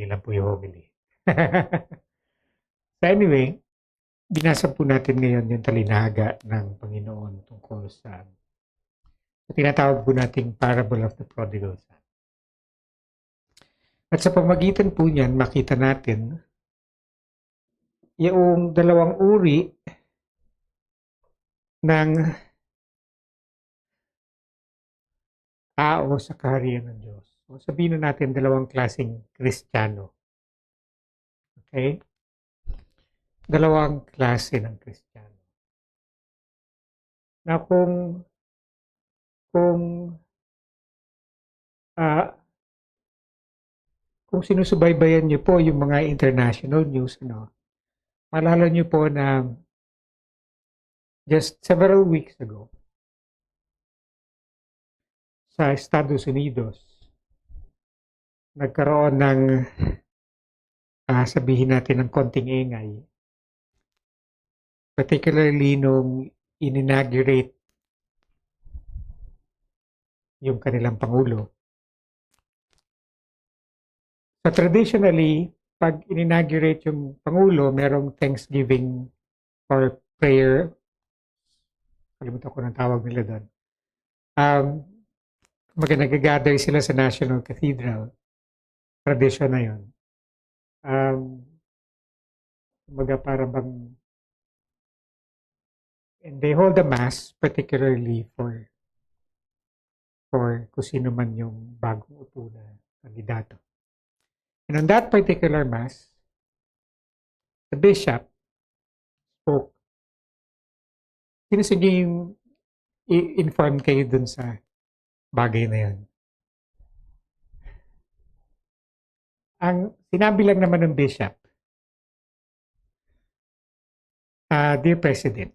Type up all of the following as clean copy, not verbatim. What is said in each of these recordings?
Maikli lang po yung homily. So anyway, binasa po natin ngayon yung talinaga ng Panginoon tungkol sa tinatawag po nating Parable of the Prodigal Son. At sa pamagitan po niyan, makita natin yung dalawang uri ng tao sa kaharian ng Diyos. O sabihin na natin dalawang klaseng Kristiyano. Okay? Dalawang klase ng Kristiyano. Na ah, kung sinusubaybayan niyo po yung mga international news, maalala niyo po na just several weeks ago, sa Estados Unidos, nagkaroon ng sabihin natin ng konting ingay, particularly nung in-inaugurate yung kanilang Pangulo. So traditionally, pag in-inaugurate yung Pangulo, merong Thanksgiving or prayer. Kalimutan ko ng tawag nila doon. Nag-gather sila sa National Cathedral. Tradition na yun. Para bang and they hold a mass particularly for kung sino man yung bagong upo na kandidato. And on that particular mass, the bishop spoke. Sige yung i-inform kayo dun sa bagay na yun. Ang sinabi lang naman ng bishop, Dear President,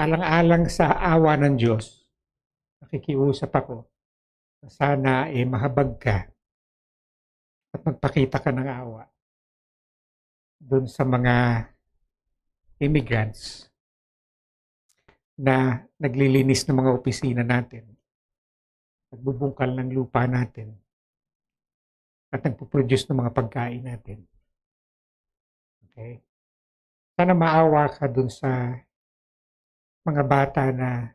alang-alang sa awa ng Diyos, nakikiusap ako na sana mahabag ka at magpakita ka ng awa dun sa mga immigrants na naglilinis ng mga opisina natin, nagbubungkal ng lupa natin, at nagpo-produce ng mga pagkain natin. Okay? Sana maawa ka dun sa mga bata na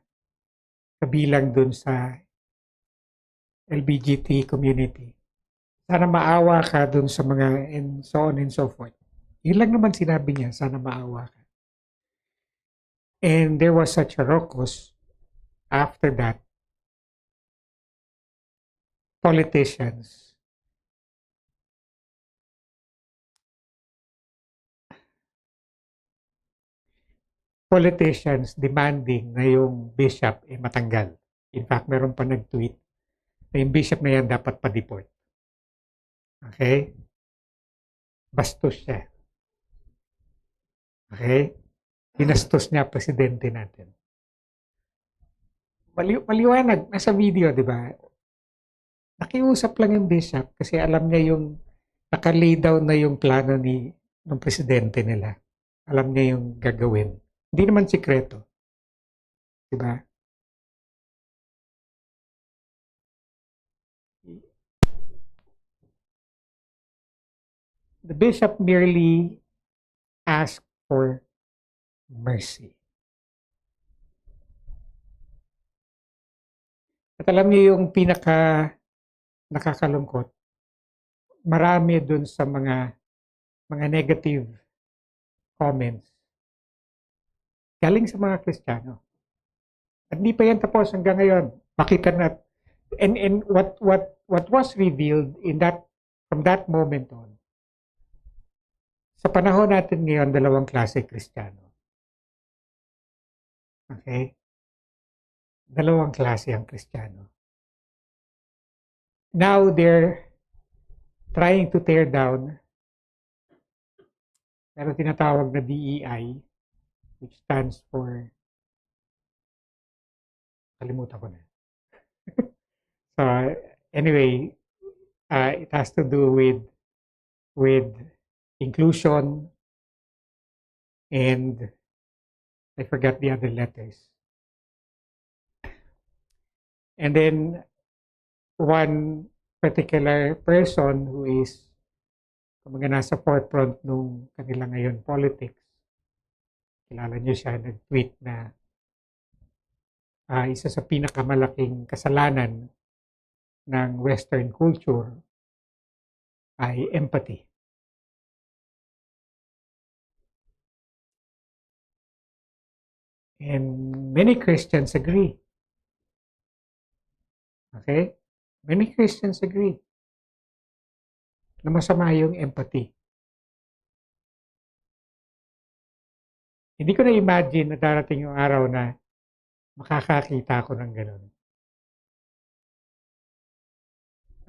kabilang dun sa LGBT community. Sana maawa ka dun sa mga and so on and so forth. Yun lang naman sinabi niya, sana maawa ka. And there was such a ruckus after that. Politicians demanding na yung bishop matanggal. In fact, meron pa nag-tweet na yung bishop na yan dapat pa-deport. Okay? Bastos siya. Okay? Binastos niya presidente natin. Maliwanag, nasa video, di ba? Nakiusap lang yung bishop kasi alam niya yung nakalay down na yung plano ng presidente nila. Alam niya yung gagawin. Hindi naman sikreto. Di ba? The bishop merely asked for mercy. At alam niyo yung pinaka nakakalungkot, marami dun sa mga negative comments galing sa mga Kristiyano. At hindi pa yan tapos hanggang ngayon. Makita na and what was revealed from that moment on. Sa panahon natin ngayon, dalawang klase Kristiyano. Okay? Dalawang klase ang Kristiyano. Now they're trying to tear down pero tinatawag na DEI, which stands for kalimutan ko na. So anyway, it has to do with inclusion and I forgot the other letters. And then one particular person who is kumbaga nasa forefront nung kanila ngayon politics. Kilala niyo siya, nag-tweet na isa sa pinakamalaking kasalanan ng Western culture ay empathy. And many Christians agree. Okay? Many Christians agree na masama yung empathy. Hindi ko na-imagine na darating yung araw na makakakita ako ng gano'n.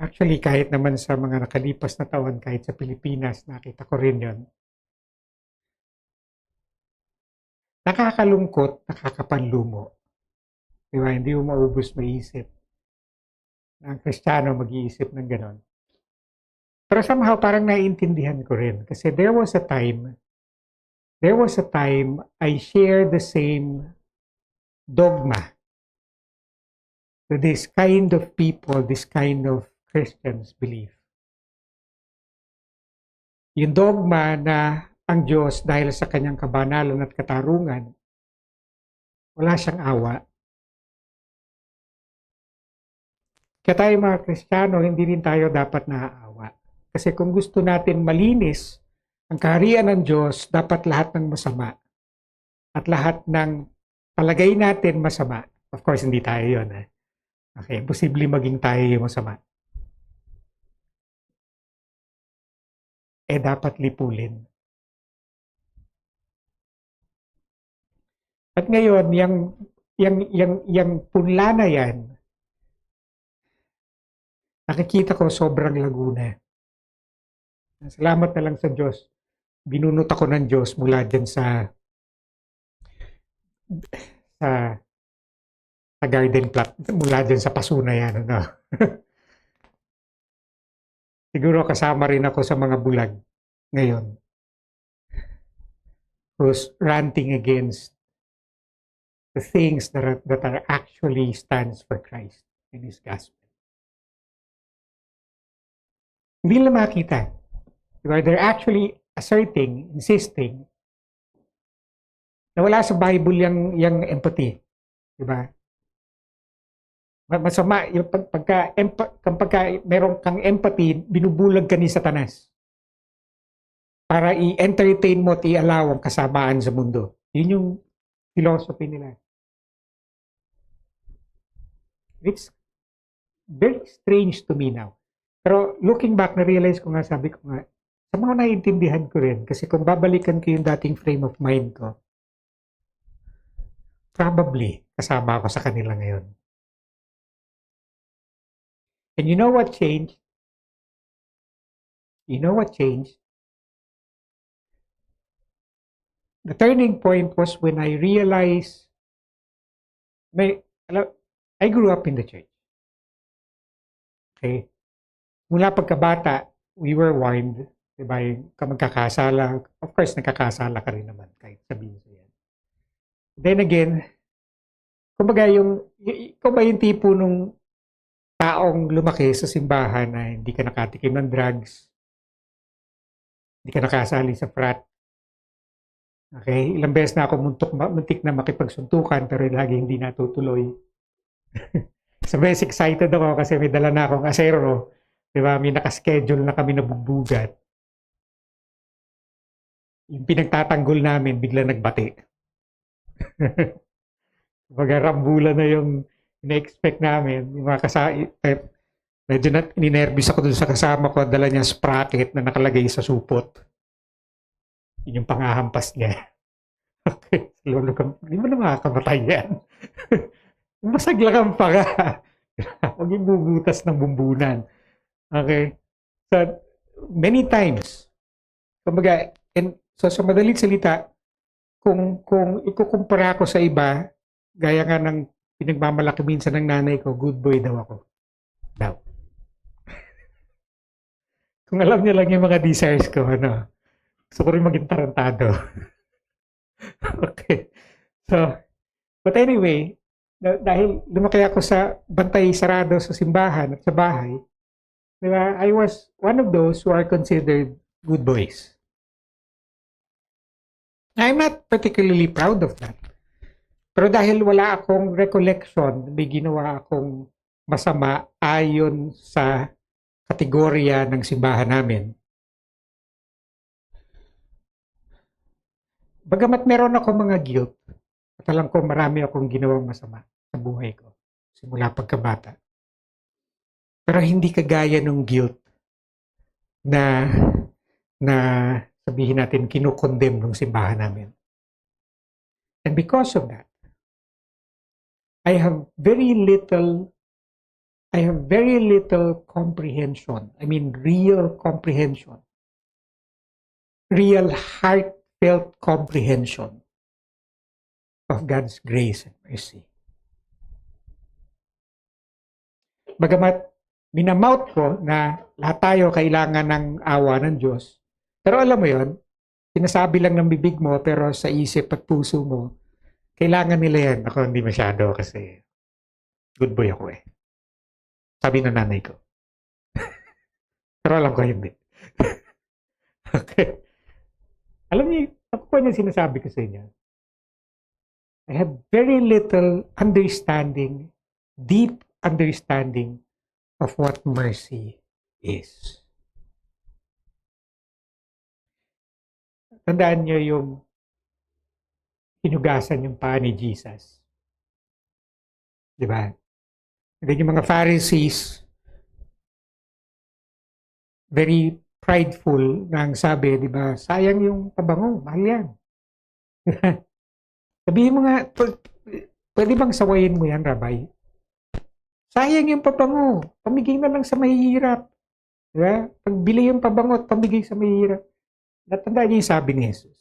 Actually, kahit naman sa mga nakalipas na taon, kahit sa Pilipinas, nakita ko rin yon. Nakakalungkot, nakakapanlumo. Diba? Hindi mo maubos maisip na ang Kristiyano mag-iisip ng gano'n. Pero somehow parang naiintindihan ko rin. Kasi there was a time I shared the same dogma that this kind of people, this kind of Christians believe. Yung dogma na ang Diyos dahil sa kanyang kabanalan at katarungan, wala siyang awa. Kaya tayo mga Kristiyano, hindi rin tayo dapat naaawa. Kasi kung gusto natin malinis ang kaharian ng Diyos, dapat lahat ng masama at lahat ng palagay natin masama. Of course, hindi tayo yun. Okay, posible maging tayo yung masama. Dapat lipulin. At ngayon, yung punla na yan, nakikita ko sobrang laguna. Salamat na lang sa Diyos. Binunot ako ng Diyos mula dyan sa garden plot, mula dyan sa paso na yan. Ano? Siguro kasama rin ako sa mga bulag ngayon who's ranting against the things that are actually stands for Christ and His gospel. Hindi nila makita. Diba? They're actually asserting, insisting na wala sa Bible yung empathy. Diba? Masama, yung pagka meron kang empathy, binubulag ka ni Satanas para i-entertain mo at i-allow ang kasamaan sa mundo. Yun yung philosophy nila. It's very strange to me now. Pero looking back, na-realize ko nga, sabi ko nga, sa mga naiintindihan ko rin, kasi kung babalikan ko yung dating frame of mind ko, probably kasama ako sa kanila ngayon. And you know what changed? You know what changed? The turning point was when I realized, I grew up in the church. Okay? Mula pagkabata, we were warned, diba, yung magkakasala. Of course, nagkakasala ka rin naman, kahit sabihin ko yan. Then again, kumbaga ikaw ba yung tipo nung taong lumaki sa simbahan na hindi ka nakatikim ng drugs, hindi ka nakasali sa frat. Okay? Ilang beses na ako muntik na makipagsuntukan pero lagi hindi natutuloy. So, best excited ako kasi may dala na akong asero. Diba? May nakaschedule na kami na bubugat. Yung pinagtatanggol namin, bigla nagbati. Rambulan na yung ina-expect namin. Yung mga medyo ninervous ako dun sa kasama ko. Dala niya sprocket na nakalagay sa supot. Yun yung pangahampas niya. Okay. Lolo ka, hindi mo na makakamatay yan. Masaglakan pa ka. Huwag yung bubutas ng bumbunan. Okay? So, many times, kumbaga, so sa madaling salita, kung ikukumpara ko sa iba, gaya nga ng pinagmamalaki minsan ng nanay ko, good boy daw ako. Daw. Kung alam niya lang yung mga desires ko, gusto ko rin maging tarantado. Okay. So, but anyway, dahil lumaki ako sa bantay sarado sa simbahan at sa bahay, Diba? I was one of those who are considered good boys. I'm not particularly proud of that. Pero dahil wala akong recollection, may ginawa akong masama ayon sa kategorya ng simbahan namin. Bagamat meron ako mga guilt, at alam ko marami akong ginawang masama sa buhay ko simula pagkabata. Pero hindi kagaya ng guilt na sabihin natin kinukondem ng simbahan namin. And because of that, I have very little comprehension. I mean, real comprehension. Real heartfelt comprehension of God's grace and mercy. Bagamat minamouth ko na lahat tayo kailangan ng awa ng Diyos, pero alam mo yon, sinasabi lang ng bibig mo, pero sa isip at puso mo, kailangan nila yan. Ako hindi masyado kasi good boy ako eh. Sabi ng nanay ko. Pero alam ko hindi. Okay. Alam niyo, ako po yung sinasabi ko sa inyo. I have very little understanding, deep understanding of what mercy is. Tandaan niyo yung hinugasan yung paa ni Jesus. Di ba? Then yung mga Pharisees, very prideful na ang sabi, di ba, sayang yung pabango, mahal yan. Sabihin mo nga, pwede bang sawayin mo yan, Rabay? Sayang yung pabango, pamigay na lang sa mahihirap. Di ba? Pagbili yung pabango at pamigay sa mahihirap. Natandaan niyo yung sabi ni Jesus.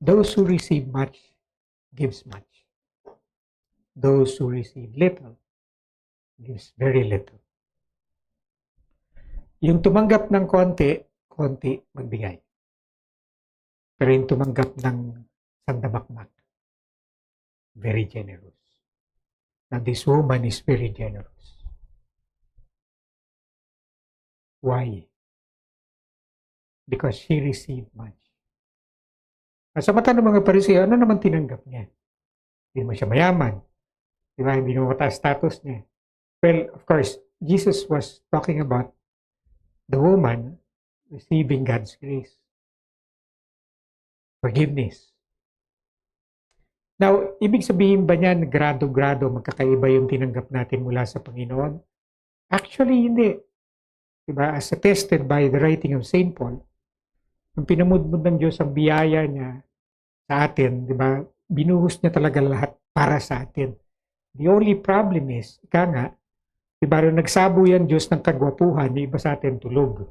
Those who receive much, gives much. Those who receive little, gives very little. Yung tumanggap ng konti, magbigay. Pero yung tumanggap ng sandamakmak, very generous. Now this woman is very generous. Why? Because she received much. Sa mata ng mga Pariseo, ano naman tinanggap niya? Hindi mo siya mayaman. Diba? Hindi mo mataas status niya. Well, of course, Jesus was talking about the woman receiving God's grace. Forgiveness. Now, ibig sabihin ba niyan, grado-grado, magkakaiba yung tinanggap natin mula sa Panginoon? Actually, hindi. Diba? As attested by the writing of St. Paul, nung pinamudmod ng Diyos ang biyaya niya sa atin, di ba? Binuhos niya talaga lahat para sa atin. The only problem is, ika nga, di ba, nung nagsabo yan Diyos ng kagwapuhan, yung iba sa atin tulog.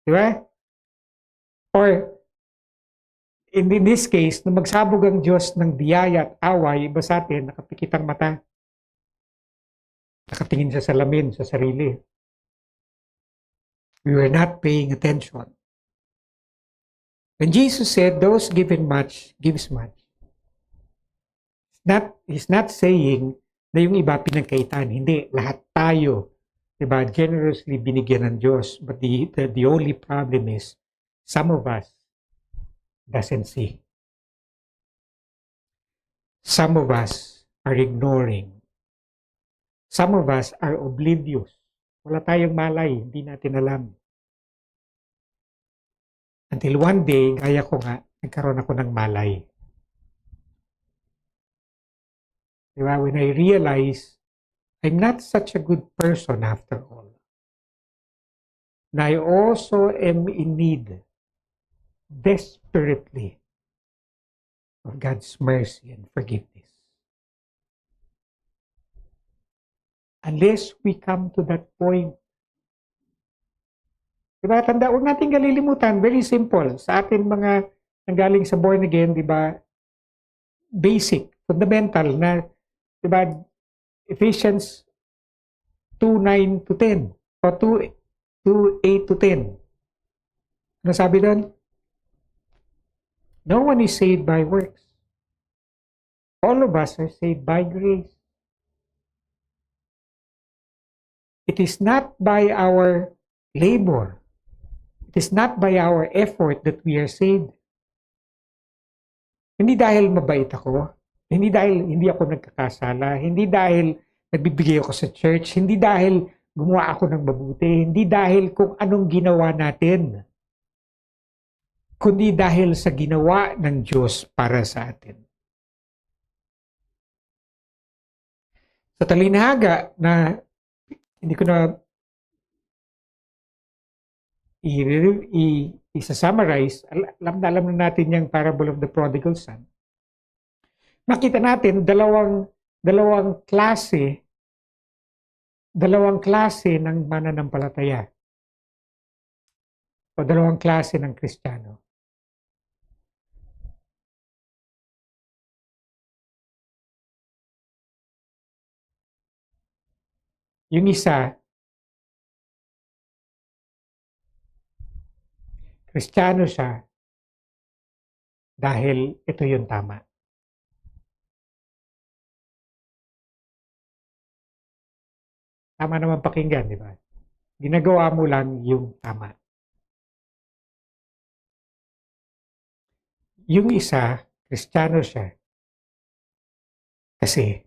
Di ba? Or, in this case, nung magsabog ang Diyos ng biyaya at awa, yung iba sa atin, nakapikit ang mata. Nakatingin sa salamin, sa sarili. We were not paying attention. When Jesus said, those given much, gives much, He's not saying na yung iba pinagkaitan. Hindi, lahat tayo, diba, generously binigyan ng Diyos. But the only problem is, some of us doesn't see. Some of us are ignoring. Some of us are oblivious. Wala tayong malay, hindi natin alam. Until one day, gaya ko nga, nagkaroon ako ng malay. Diba? When I realize, I'm not such a good person after all. And I also am in need, desperately, of God's mercy and forgiveness. Unless we come to that point. Diba? Tanda, huwag natin kalilimutan. Very simple. Sa atin mga nanggaling sa born again, diba? Basic, fundamental na, diba? Ephesians 2:9 to 10 o 2:8 to 10. Ano sabi doon? No one is saved by works. All of us are saved by grace. It is not by our labor. It is not by our effort that we are saved. Hindi dahil mabait ako, hindi dahil hindi ako nagkakasala, hindi dahil nagbibigay ako sa church, hindi dahil gumawa ako ng mabuti, hindi dahil kung anong ginawa natin, kundi dahil sa ginawa ng Diyos para sa atin. Sa talinaga na hindi ko na i-summarize, alam na natin yung parable of the prodigal son. Makita natin dalawang klase ng mananampalataya o dalawang klase ng Kristiyano. Yung isa, Kristiyano siya dahil ito yung tama. Tama naman pakinggan, di ba? Ginagawa mo lang yung tama. Yung isa, Kristiyano siya kasi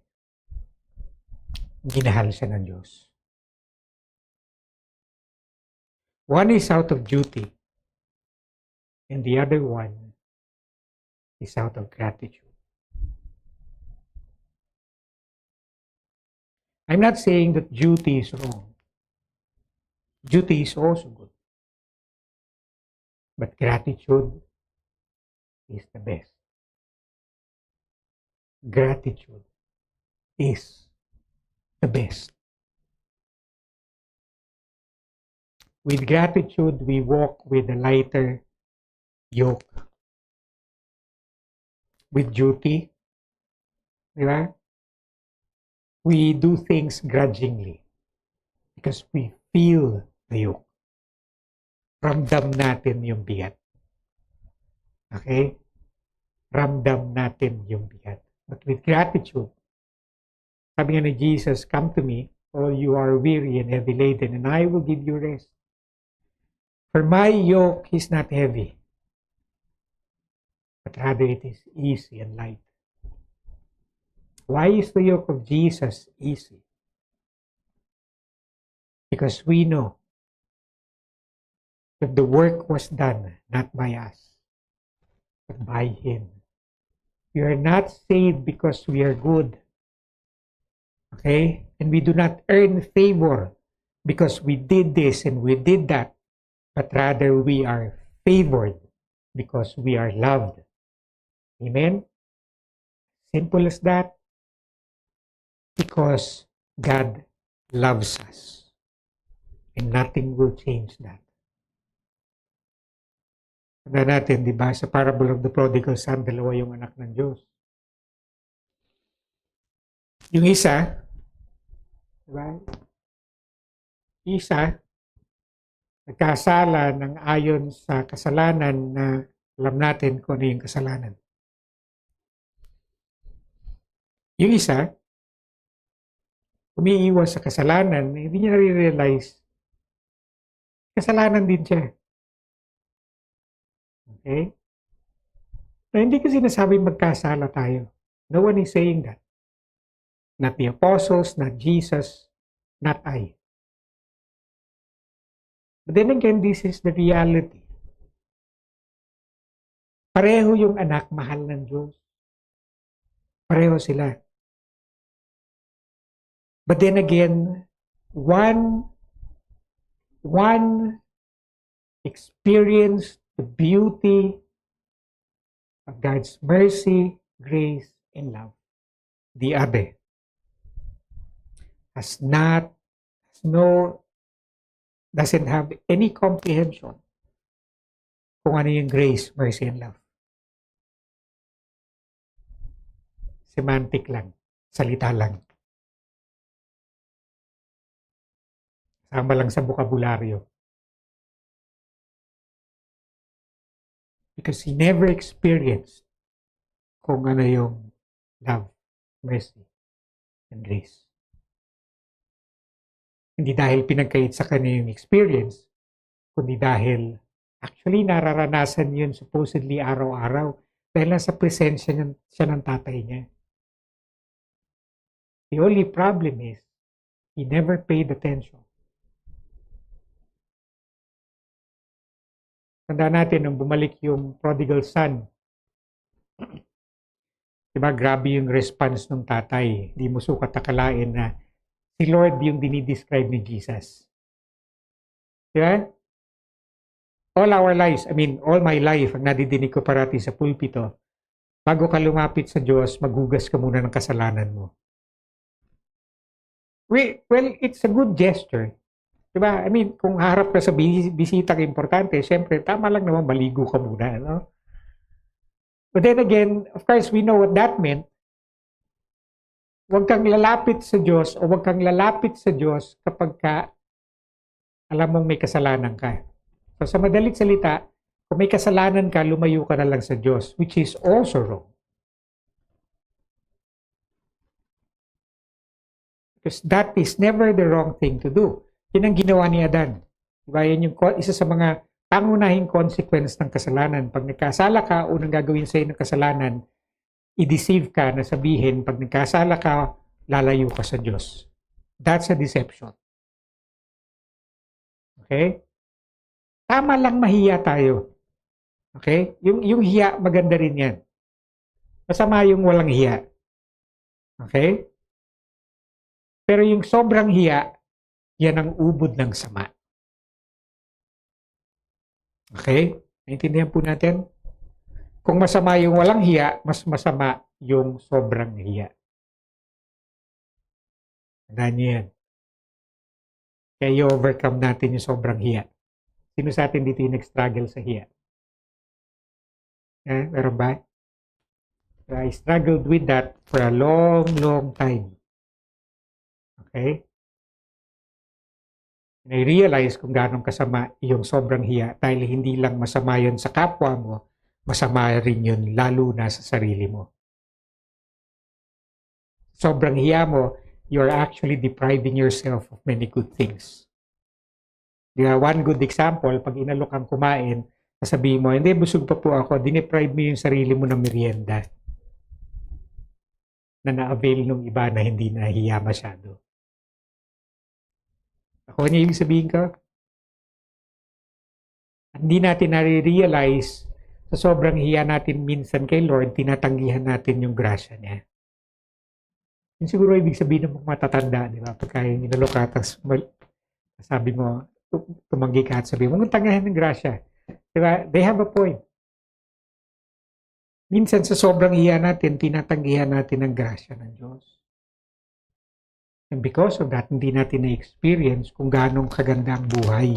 ginahal siya ng Diyos. One is out of duty and the other one is out of gratitude. I'm not saying that duty is wrong. Duty is also good. But gratitude is the best. Gratitude is the best. With gratitude, we walk with a lighter yoke. With duty, di ba? We do things grudgingly because we feel the yoke. Ramdam natin yung bigat. Okay? Ramdam natin yung bigat. But with gratitude, sabi nga ni Jesus, "Come to me, all you are weary and heavy laden, and I will give you rest. For my yoke is not heavy, but rather it is easy and light." Why is the yoke of Jesus easy? Because we know that the work was done not by us, but by Him. We are not saved because we are good. Okay? And we do not earn favor because we did this and we did that, but rather we are favored because we are loved. Amen? Simple as that. Because God loves us. And nothing will change that. Tanda natin, di ba, sa parable of the prodigal son, dalawa yung anak ng Diyos. Yung isa, di ba, isa, nagkasala ng ayon sa kasalanan na alam natin kung ano yung kasalanan. Yung isa, umiiwas sa kasalanan, hindi niya nare-realize, kasalanan din siya. Okay? Na hindi kasi nasabing magkasala tayo. No one is saying that. Not the apostles, not Jesus, not I. But then again, this is the reality. Pareho yung anak, mahal ng Diyos. Pareho sila. But then again, one experienced the beauty of God's mercy, grace, and love. The other doesn't have any comprehension kung ano yung grace, mercy, and love. Semantic lang, salita lang. Sama lang sa bokabularyo. Because he never experienced kung ano yung love, mercy, and grace. Hindi dahil pinagkait sa kanya yung experience, kundi dahil actually nararanasan yun supposedly araw-araw dahil nasa presensya siya ng tatay niya. The only problem is, he never paid attention. Tandaan natin, nung bumalik yung prodigal son, diba, grabe yung response ng tatay. Hindi mo sukat akalain na si Lord yung dinidescribe ni Jesus. Diba? All our lives, all my life, ang nadidinig ko parati sa pulpito, bago ka lumapit sa Diyos, maghugas ka muna ng kasalanan mo. Well, it's a good gesture. Diba? Kung harap ka sa bisita importante, syempre, tama lang naman, maligo ka muna. No? But then again, of course, we know what that meant. Huwag kang lalapit sa Diyos o huwag kang lalapit sa Diyos kapag alam mong may kasalanan ka. So sa madalit salita, kung may kasalanan ka, lumayo ka na lang sa Diyos, which is also wrong. Because that is never the wrong thing to do. Yan ang ginawa ni Adan. Diba? Yan yung isa sa mga pangunahing consequence ng kasalanan. Pag nagkasala ka, unang gagawin sa iyo ng kasalanan, i-deceive ka na sabihin, pag nagkasala ka, lalayo ka sa Diyos. That's a deception. Okay? Tama lang mahiya tayo. Okay? Yung hiya, maganda rin yan. Masama yung walang hiya. Okay? Pero yung sobrang hiya, yan ang ubod ng sama. Okay? Naintindihan po natin? Kung masama yung walang hiya, mas masama yung sobrang hiya. Tandaan niyo yan. Kaya i-overcome natin yung sobrang hiya. Sino sa atin dito yung nag-struggle sa hiya? Meron ba? I struggled with that for a long, long time. Okay? And I realize kung gaano kasama yung sobrang hiya dahil hindi lang masama yun sa kapwa mo, masama rin yun lalo na sa sarili mo. Sobrang hiya mo, you're actually depriving yourself of many good things. One good example, pag inalok kang kumain, sasabihin mo, hindi, busog pa po ako, dineprive mo yung sarili mo ng merienda na na-avail ng iba na hindi nahiya masyado. Ako niya yung sabihin ko? Hindi natin nare-realize sa sobrang hiya natin minsan kay Lord, tinatanggihan natin yung grasya niya. Yung siguro ibig sabihin ng mga matatanda, di ba? Pagka yung inalok ka, sabi mo, tumanggi ka at sabi mo, huwag tanggihan ng grasya. Di ba? They have a point. Minsan sa sobrang hiya natin, tinatanggihan natin ang grasya ng Diyos. And because of that, hindi natin na-experience kung gaano kaganda ang buhay.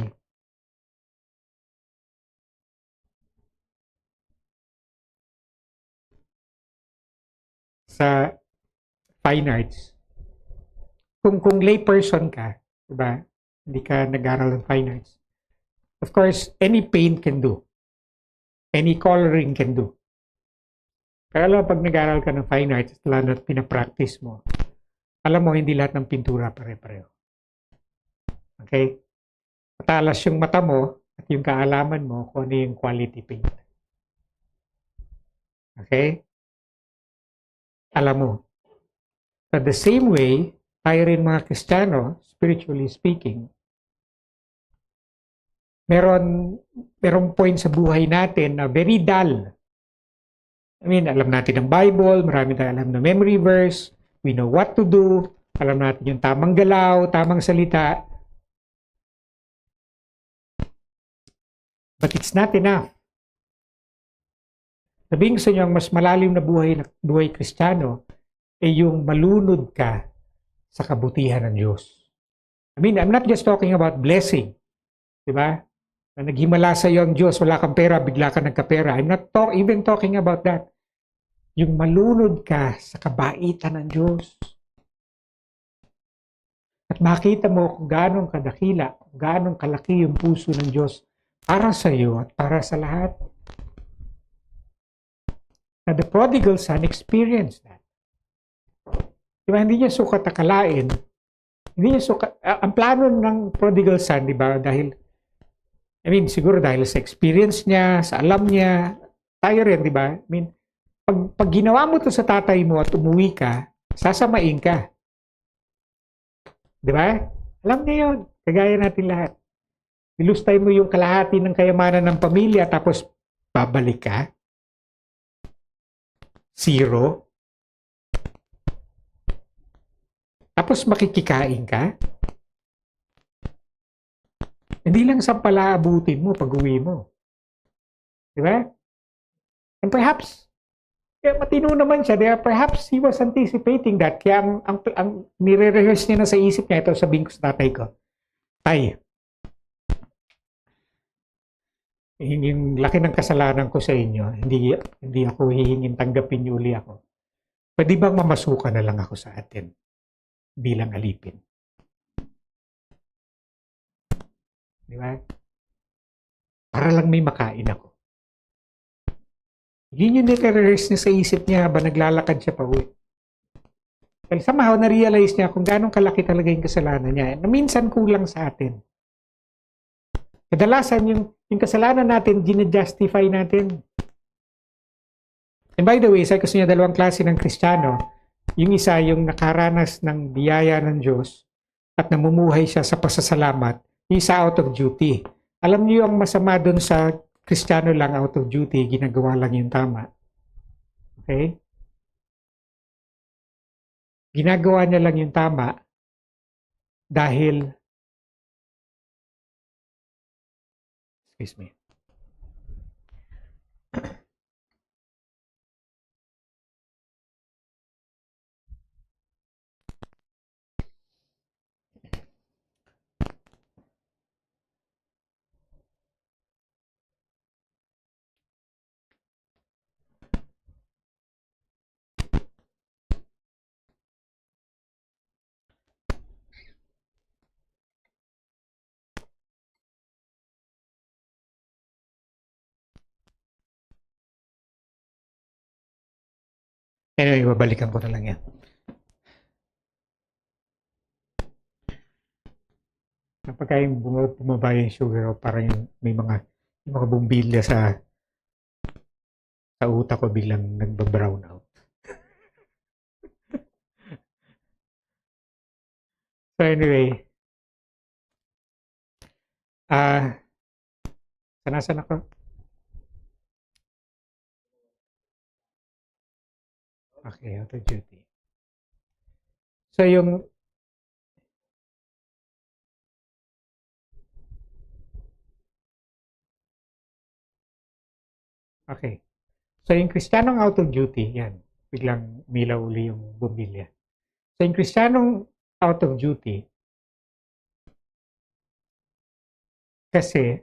Sa fine arts, kung lay person ka, diba? Hindi ka nag-aral ng fine arts. Of course, any paint can do. Any coloring can do. Pero alam mo, pag nag-aral ka ng fine arts, lalo at pinapractice mo, alam mo, hindi lahat ng pintura pare-pareho. Okay? Matalas yung mata mo at yung kaalaman mo kung ano yung quality paint. Okay? Alam mo. So the same way, tayo rin mga Kristiyano, spiritually speaking, merong point sa buhay natin na very dull. Alam natin ang Bible, marami tayong alam na memory verse, we know what to do, alam natin yung tamang galaw, tamang salita. But it's not enough. Sabihin sa inyo, ang mas malalim na buhay Kristiyano ay yung malunod ka sa kabutihan ng Diyos. I'm not just talking about blessing. Diba? Na naghimala sa iyo ang Diyos, wala kang pera, bigla ka nagkapera. I'm not even talking about that. Yung malunod ka sa kabaitan ng Diyos. At makita mo kung gaano kadakila, kung gaano kalaki yung puso ng Diyos para sa iyo at para sa lahat. Now, the prodigal son experienced that. Di ba? Hindi niya sukat akalain. Hindi niya sukat, ang plano ng prodigal son, di ba? Dahil, siguro dahil sa experience niya, sa alam niya, tayo rin, di ba? Pag ginawa mo to sa tatay mo at umuwi ka, sasamain ka. Di ba? Alam niya yun. Kagaya natin lahat. Ilustay mo yung kalahati ng kayamanan ng pamilya tapos babalik ka. Zero. Tapos makikikain ka. Hindi lang sa palaabutin mo pag uwi mo. Di ba? And perhaps, kaya matino naman siya. Diba? Perhaps he was anticipating that. Kaya ang nire-rehearse niya na sa isip niya, ito sabihin ko sa tatay ko, Tay, yung laki ng kasalanan ko sa inyo, hindi ako hihingin tanggapin niyo uli ako. Pwede bang mamasukan na lang ako sa atin bilang alipin? Di ba? Para lang may makain ako. Yun yung nire-rehearse niya sa isip niya habang naglalakad siya pa uwi. Well, somehow na-realize niya kung gano'ng kalaki talaga yung kasalanan niya na minsan kulang sa atin. Kadalasan yung kasalanan natin, gina-justify natin. And by the way, sa gusto niya dalawang klase ng Kristiyano, yung isa yung nakaranas ng biyaya ng Diyos at namumuhay siya sa pasasalamat, yung isa out of duty. Alam niyo ang masama doon sa Kristiyano lang out of duty, ginagawa lang yung tama. Okay? Ginagawa niya lang yung tama dahil excuse me. Anyway, babalikan ko na lang yan. Kapag yung bumaba yung sugar, parang may mga bumbilya sa utak ko bilang nagba-brown out. So anyway, sanasan ako? Okay, out of duty. So yung okay. So yung Kristiyanong out of duty, yan. Biglang milaw uli yung bumbilya. So yung Kristiyanong out of duty, kasi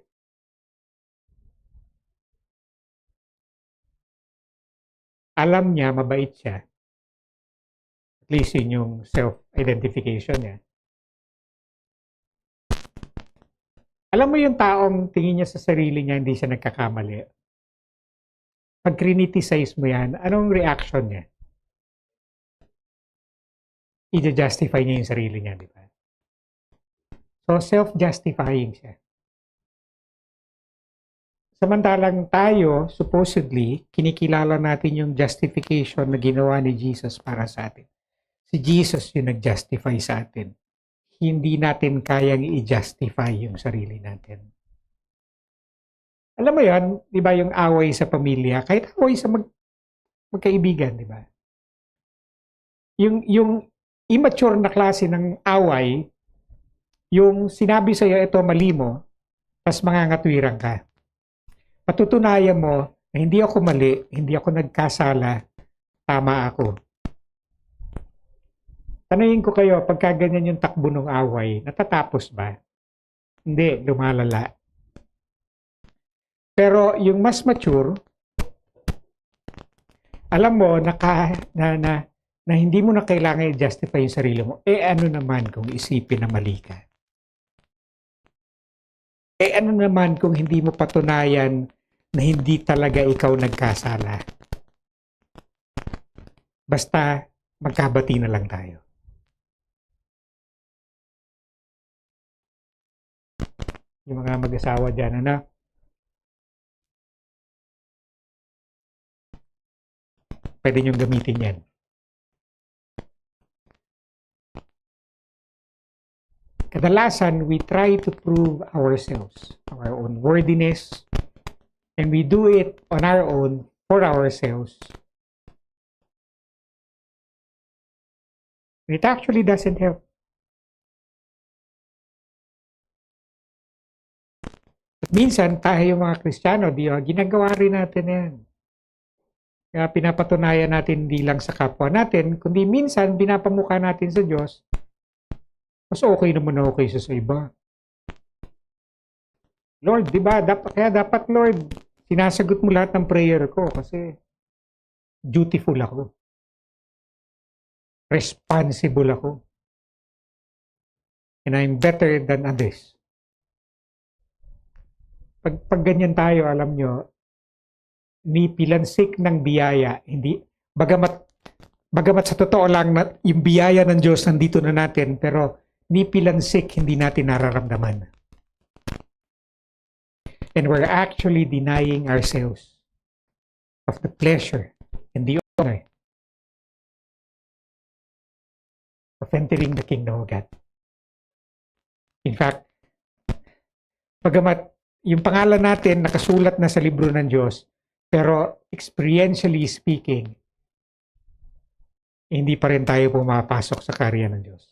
alam niya, mabait siya. At least yun yung self-identification niya. Alam mo yung taong tingin niya sa sarili niya, hindi siya nagkakamali. Pag criticize mo yan, anong reaction niya? I-justify niya yung sarili niya, di ba? So, self-justifying siya. Samantalang tayo, supposedly, kinikilala natin yung justification na ginawa ni Jesus para sa atin. Si Jesus yung nag-justify sa atin. Hindi natin kayang i-justify yung sarili natin. Alam mo yan, di ba yung away sa pamilya, kahit away sa magkaibigan, di ba? Yung immature na klase ng away, yung sinabi sa'yo, ito mali mo, tas mangangatwiran ka. Patutunayan mo na hindi ako mali, hindi ako nagkasala, tama ako. Tanungin ko kayo, pagka ganyan yung takbo ng away, natatapos ba? Hindi, lumalala. Pero yung mas mature, alam mo na hindi mo na kailangan i-justify yung sarili mo. Ano naman kung isipin na mali ka? Ano naman kung hindi mo patunayan na hindi talaga ikaw nagkasala? Basta magkabati na lang tayo. Yung mga mag-asawa dyan, ano? Pwede niyong gamitin yan. Kadalasan, we try to prove ourselves, our own worthiness, and we do it on our own for ourselves. It actually doesn't help. At minsan, tayo mga Kristiyano, ginagawa rin natin yan. Kaya pinapatunayan natin hindi lang sa kapwa natin, kundi minsan pinapamukha natin sa Diyos, mas okay naman na okay sa iba. Lord, di ba? Kaya dapat, Lord, sinasagot mo lahat ng prayer ko kasi dutiful ako. Responsible ako. And I'm better than others. Pag ganyan tayo, alam nyo, ni pilansik ng biyaya, hindi, bagamat sa totoo lang, yung biyaya ng Diyos nandito na natin, pero ni pilansik, hindi natin nararamdaman. And we're actually denying ourselves of the pleasure and the honor of entering the kingdom of God. In fact, bagamat yung pangalan natin nakasulat na sa libro ng Diyos, pero experientially speaking, hindi pa rin tayo pumapasok sa karya ng Diyos.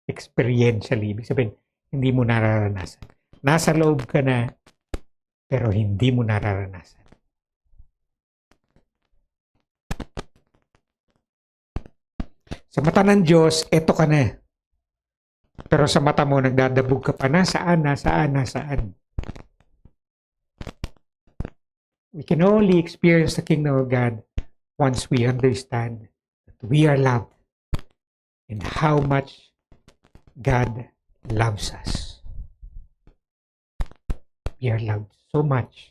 Experientially. Ibig sabihin, hindi mo nararanasan. Nasa loob ka na, pero hindi mo nararanasan. Sa mata ng Diyos, eto ka na. Pero sa mata mo, nagdadabog ka pa, nasaan. We can only experience the kingdom of God once we understand that we are loved and how much God loves us. We are loved so much.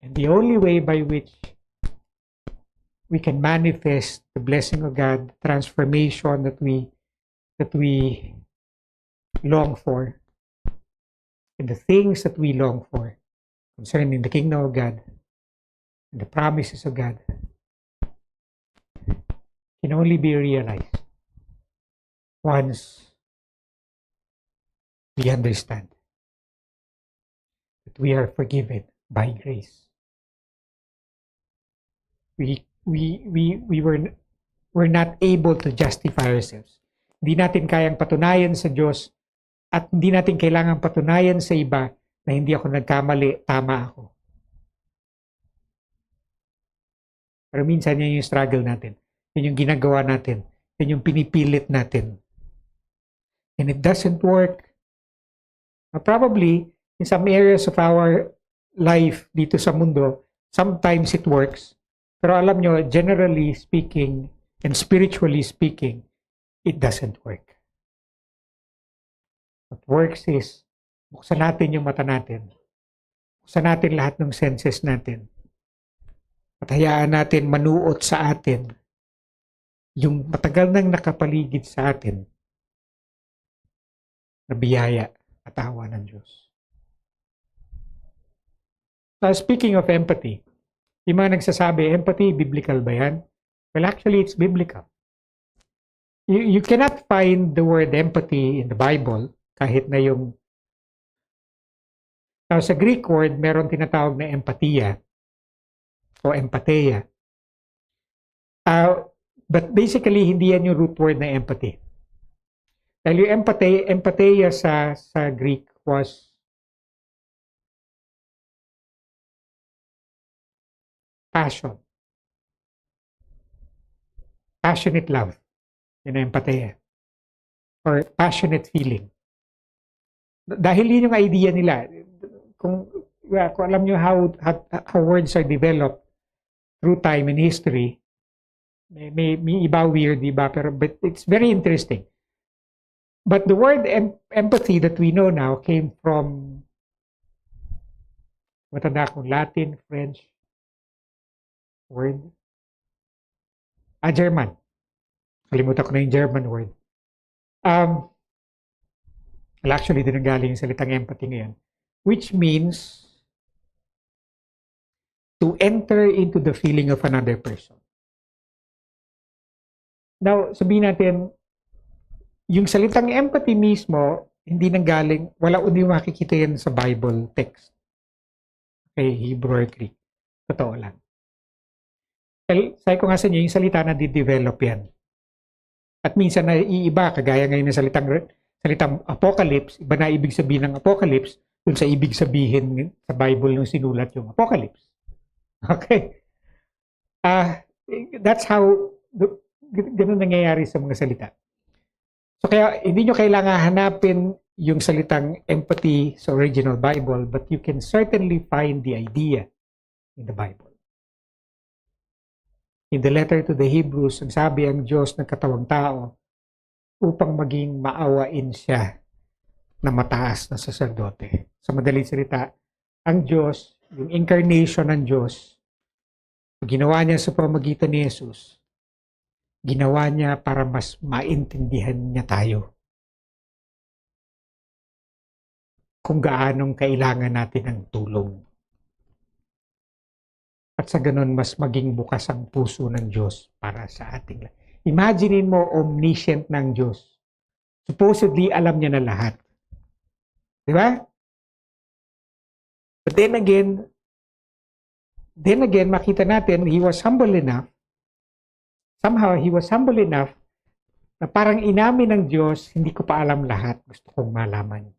And the only way by which we can manifest the blessing of God, the transformation that we long for, and the things that we long for concerning the kingdom of God and the promises of God can only be realized once we understand that we are forgiven by grace. We're not able to justify ourselves. Hindi natin kayang patunayan sa Diyos at hindi natin kailangan patunayan sa iba na hindi ako nagkamali, tama ako. Pero minsan yan yung struggle natin. Yan yung ginagawa natin. Yan yung pinipilit natin. And it doesn't work. Probably, in some areas of our life dito sa mundo, sometimes it works. Pero alam nyo, generally speaking and spiritually speaking, it doesn't work. What works is, buksan natin yung mata natin. Buksan natin lahat ng senses natin. At hayaan natin manuot sa atin yung matagal nang nakapaligid sa atin na biyaya at awa ng Diyos. Speaking of empathy, yung mga nagsasabi, empathy, biblical ba yan? Well, actually, it's biblical. You cannot find the word empathy in the Bible, kahit na yung sa Greek word, meron tinatawag na empathia o empatheia. But basically, hindi yan yung root word na empathy. Dahil yung empatheia sa Greek was passion. Passionate love. Yun ang empatheia. Or passionate feeling. Dahil yun yung idea nila. Kung alam nyo how words are developed through time and history, may iba weird, iba, but it's very interesting. But the word empathy that we know now came from, matanda akong Latin, French, word? German. Kalimutan ko na yung German word. Well, actually, din galing yung salitang empathy ngayon. Which means to enter into the feeling of another person. Now, sabihin natin, yung salitang empathy mismo, hindi nanggaling, wala hindi makikita yan sa Bible text. Okay, Hebrew or Greek. Totoo lang. Sabi ko nga sa inyo, yung salita na di-develop yan. At minsan na iiba, kagaya ngayon ng salitang apocalypse, iba na ibig sabihin ng apocalypse, dun sa ibig sabihin sa Bible nung sinulat yung apocalypse. Okay? That's how, ganun nangyayari sa mga salita. So kaya, hindi nyo kailangan hanapin yung salitang empathy sa original Bible, but you can certainly find the idea in the Bible. In the letter to the Hebrews, ang sabi ang Diyos ng katawang tao upang maging maawain siya na mataas na saserdote. Sa madaling salita, ang Diyos, yung incarnation ng Diyos, ginawa niya sa pamamagitan ni Jesus, ginawa niya para mas maintindihan niya tayo kung gaanong kailangan natin ng tulong. At sa ganun, mas maging bukas ang puso ng Diyos para sa ating lahat. Imaginin mo, omniscient ng Diyos. Supposedly, alam niya na lahat. Di ba? But then again, makita natin, he was humble enough. Somehow, he was humble enough na parang inamin ng Diyos, hindi ko pa alam lahat. Gusto kong malaman.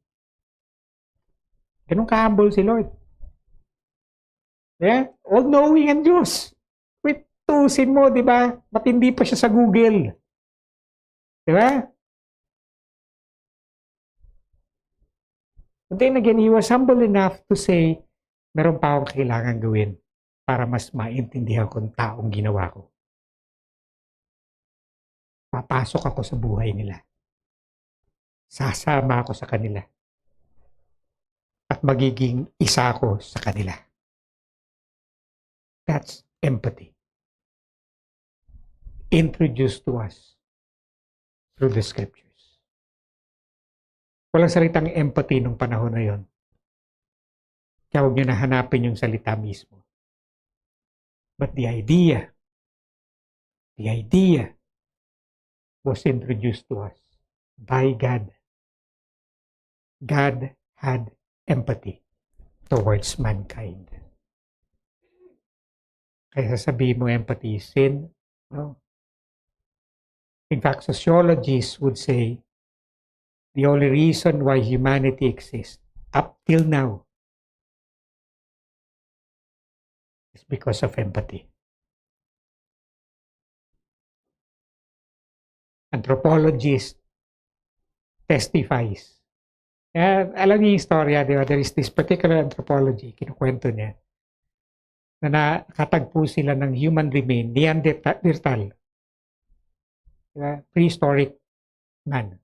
Ganun ka-humble si Lord. Yeah? All-knowing ang Diyos. Wait, tusin mo, di ba? Matindi pa siya sa Google. Di ba? But then again, he was humble enough to say, meron pa akong kailangan gawin para mas maintindihan kung taong ginawa ko. Papasok ako sa buhay nila. Sasama ako sa kanila. At magiging isa ako sa kanila. That's empathy. Introduced to us through the scriptures. Walang salitang empathy nung panahon na yon. Kaya huwag nyo na hanapin yung salita mismo. But the idea was introduced to us by God. God had empathy towards mankind. Kaya sasabihin mo empathy is sin. No? In fact, sociologists would say the only reason why humanity exists up till now is because of empathy. Anthropologist testifies. Alam niyo yung istorya, di ba? There is this particular anthropology, kinukwento niya, na nakatagpo sila ng human remain, Neanderthal, prehistoric man.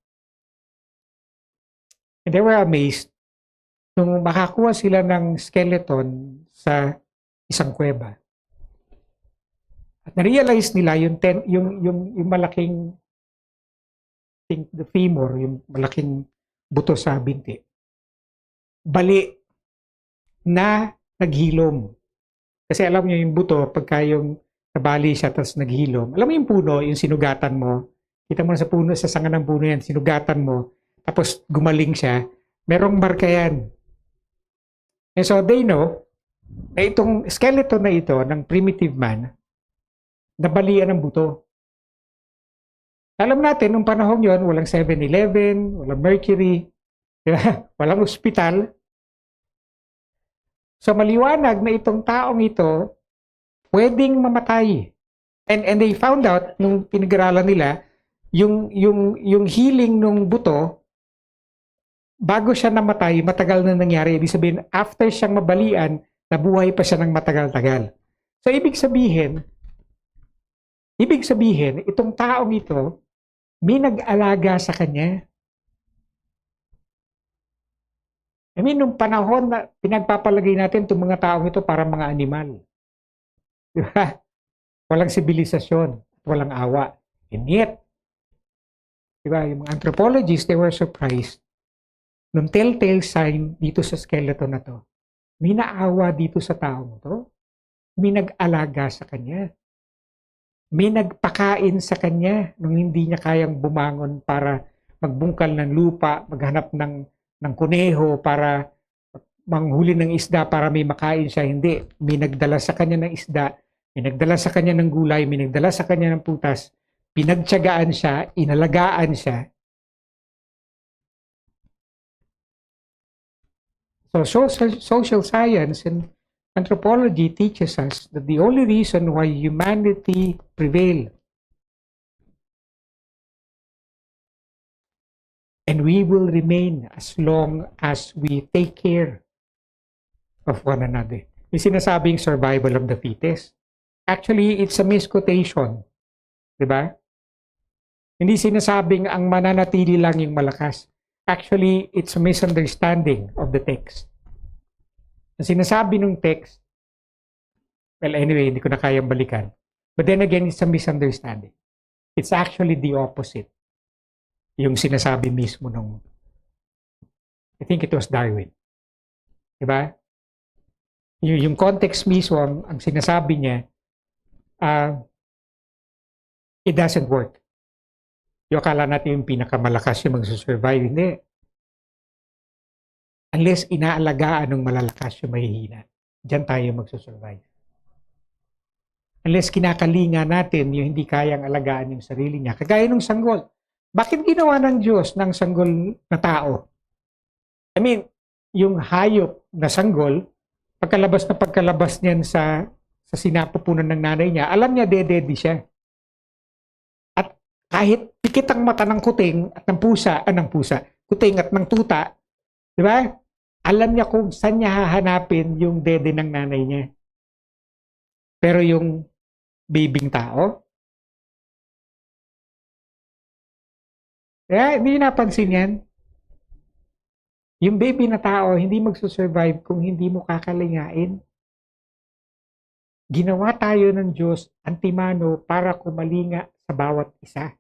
And they were amazed nung makakuha sila ng skeleton sa isang kuweba. At na-realize nila yung malaking the femur, yung malaking buto sa binti, bali na naghilom. Kasi alam niyo yung buto, pagka yung nabali siya tapos naghilom, alam mo yung puno, yung sinugatan mo, kita mo na sa puno, sa sanga ng puno yan, sinugatan mo, tapos gumaling siya, merong marka yan. And so they know na itong skeleton na ito ng primitive man, nabalian ng buto. Alam natin, nung panahon yon, walang 7-Eleven, walang Mercury, walang ospital. So maliwanag na itong taong ito pwedeng mamatay. And they found out nung pinag-aralan nila yung healing nung buto bago siya namatay, matagal na nangyari. Ibig sabihin, after siyang mabalian, nabuhay pa siya ng matagal-tagal. So ibig sabihin, itong taong ito may nag-alaga sa kanya. I mean, nung panahon na pinagpapalagay natin itong mga taong ito para mga animal. Di ba? walang sibilisasyon, walang awa. And yet, diba, yung mga anthropologists, they were surprised nung telltale sign dito sa skeleton na to. May naawa dito sa taong to. May nag-alaga sa kanya. May nagpakain sa kanya nung hindi niya kayang bumangon para magbungkal ng lupa, maghanap ng kuneho para manghuli ng isda para may makain siya. Hindi. May nagdala sa kanya ng isda, may nagdala sa kanya ng gulay, may nagdala sa kanya ng putas. Pinagtiyagaan siya, inalagaan siya. So social science and anthropology teaches us that the only reason why humanity prevail and we will remain as long as we take care of one another. Yung sinasabing survival of the fittest. Actually, it's a misquotation. Diba? Hindi sinasabing ang mananatili lang yung malakas. Actually, it's a misunderstanding of the text. Ang sinasabi ng text, well, anyway, hindi ko na kayang balikan. But then again, it's a misunderstanding. It's actually the opposite. Yung sinasabi mismo nung, I think it was Darwin. Diba? Yung context mismo, ang sinasabi niya, it doesn't work. Yung akala natin yung pinakamalakas yung magsusurvive. Hindi. Unless inaalagaan ng malalakas yung mahihina, diyan tayo magsusurvive. Unless kinakalinga natin yung hindi kayang alagaan yung sarili niya. Kagaya ng sanggol. Bakit ginawa ng Diyos ng sanggol na tao? I mean, yung hayop na sanggol, pagkalabas niyan sa sinapupunan ng nanay niya, alam niya dededi siya. At kahit pikit ang mata ng kuting at ng kuting at ng tuta, di ba? Alam niya kung saan niya hahanapin yung dede ng nanay niya. Pero yung babing tao, hindi napansin yan. Yung baby na tao, hindi magsusurvive kung hindi mo kakalingain. Ginawa tayo ng Diyos antimano para kumalinga sa bawat isa.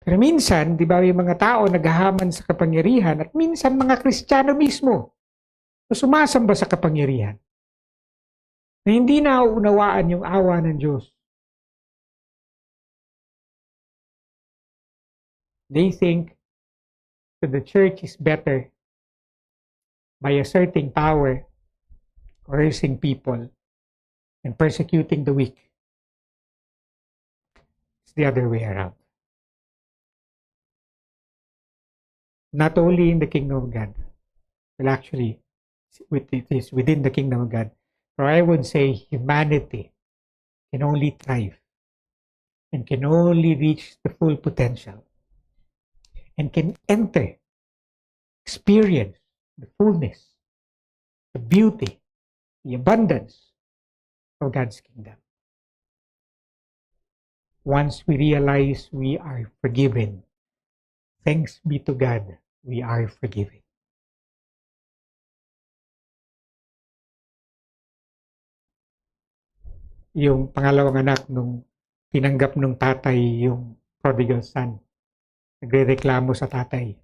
Pero minsan, di ba, yung mga tao naghahaman sa kapangyarihan at minsan mga Kristiyano mismo na sumasamba sa kapangyarihan na hindi nauunawaan yung awa ng Diyos. They think that the church is better by asserting power, coercing people, and persecuting the weak. It's the other way around. Not only in the kingdom of God, well, actually, it is within the kingdom of God. Or I would say humanity can only thrive and can only reach the full potential and can enter, experience the fullness, the beauty, the abundance of God's kingdom. Once we realize we are forgiven, thanks be to God, we are forgiven. Yung pangalawang anak nung tinanggap nung tatay yung prodigal son, nagrereklamo sa tatay.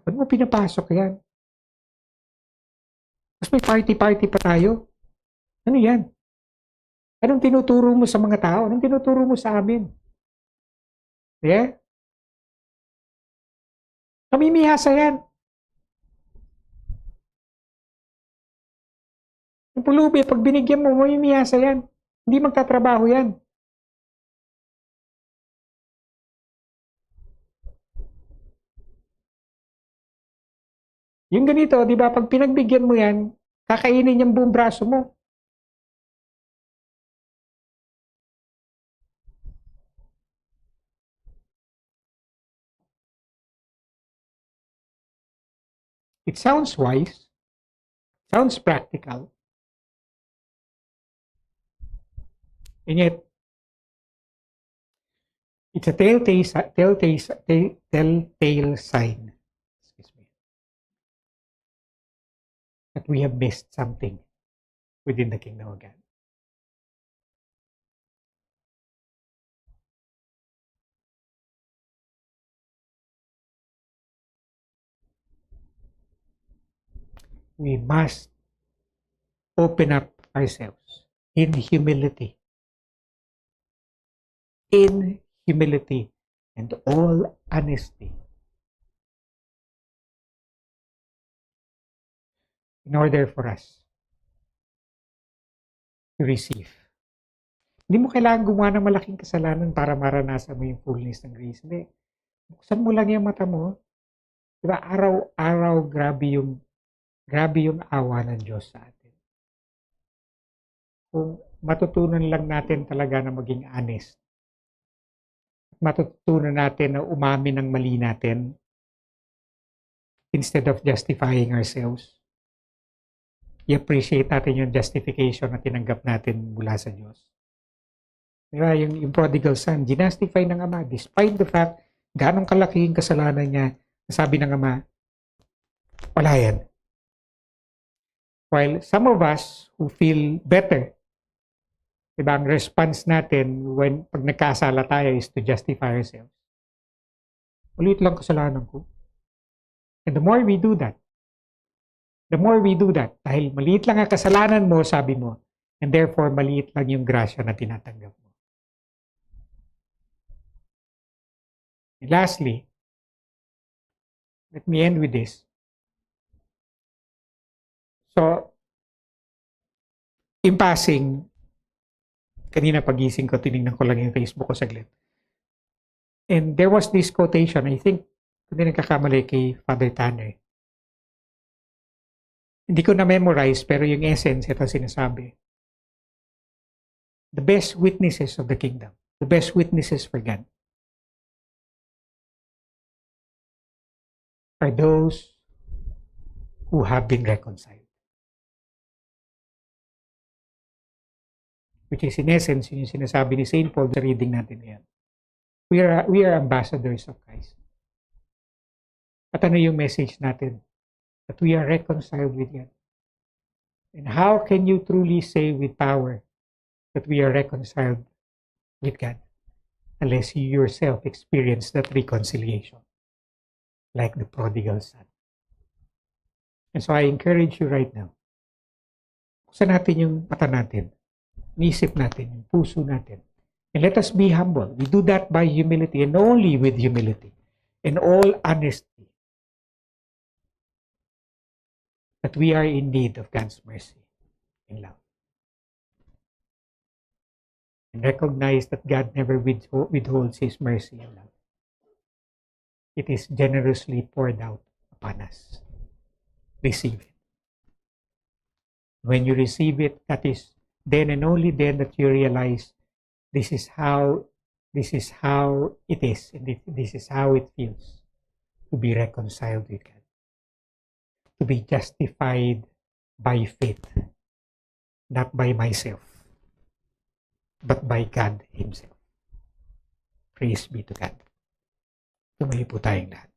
Ba't mo pinapasok yan? Mas may party-party pa tayo. Ano yan? Anong tinuturo mo sa mga tao? Anong tinuturo mo sa amin? Yeah? Kamimihasa yan. Yung pulubi, pag binigyan mo, mamimihasa yan. Hindi magtatrabaho yan. Yung ganito, di ba, pag pinagbigyan mo yan, kakainin yung buong braso mo. It sounds wise, sounds practical, and yet it's a telltale sign, excuse me, that we have missed something within the kingdom of God. we must open up ourselves in humility. In humility and all honesty. In order for us to receive. Hindi mo kailangan gumawa ng malaking kasalanan para maranasan mo yung fullness ng grace. Hindi. Buksan mo lang yung mata mo. Diba, araw-araw grabe yung awa ng Diyos sa atin. Kung matutunan lang natin talaga na maging honest, matutunan natin na umamin ng mali natin instead of justifying ourselves, i-appreciate natin yung justification na tinanggap natin mula sa Diyos. Diba, yung prodigal son, ginastify ng ama despite the fact ganong kalaki yung kasalanan niya. Sabi ng ama, wala yan. While some of us who feel better, diba, ang response natin pag nagkasala tayo is to justify ourselves. Ulit lang kasalanan ko. And the more we do that, dahil maliit lang ang kasalanan mo, sabi mo, and therefore maliit lang yung grasya na tinatanggap mo. And lastly, let me end with this. So, in passing, kanina pagising ko, tinignan ko lang yung Facebook ko saglit. And there was this quotation, I think, kung hindi nagkakamali kay Father Tanner. Hindi ko na-memorize, pero yung essence, ito sinasabi. The best witnesses of the kingdom, the best witnesses for God, are those who have been reconciled. Which is in essence, yung sinasabi ni St. Paul sa reading natin yan. We are ambassadors of Christ. At ano yung message natin? That we are reconciled with God. And how can you truly say with power that we are reconciled with God unless you yourself experience that reconciliation? Like the prodigal son. And so I encourage you right now, buksan natin yung mata natin, isip natin, yung puso natin, and let us be humble. We do that by humility and only with humility and all honesty, that we are in need of God's mercy and love. And recognize that God never withholds His mercy and love. It is generously poured out upon us. Receive it. When you receive it, that is then and only then that you realize this is how it is, and this is how it feels to be reconciled with God, to be justified by faith, not by myself, but by God Himself. Praise be to God. Tumayo po tayong lahat.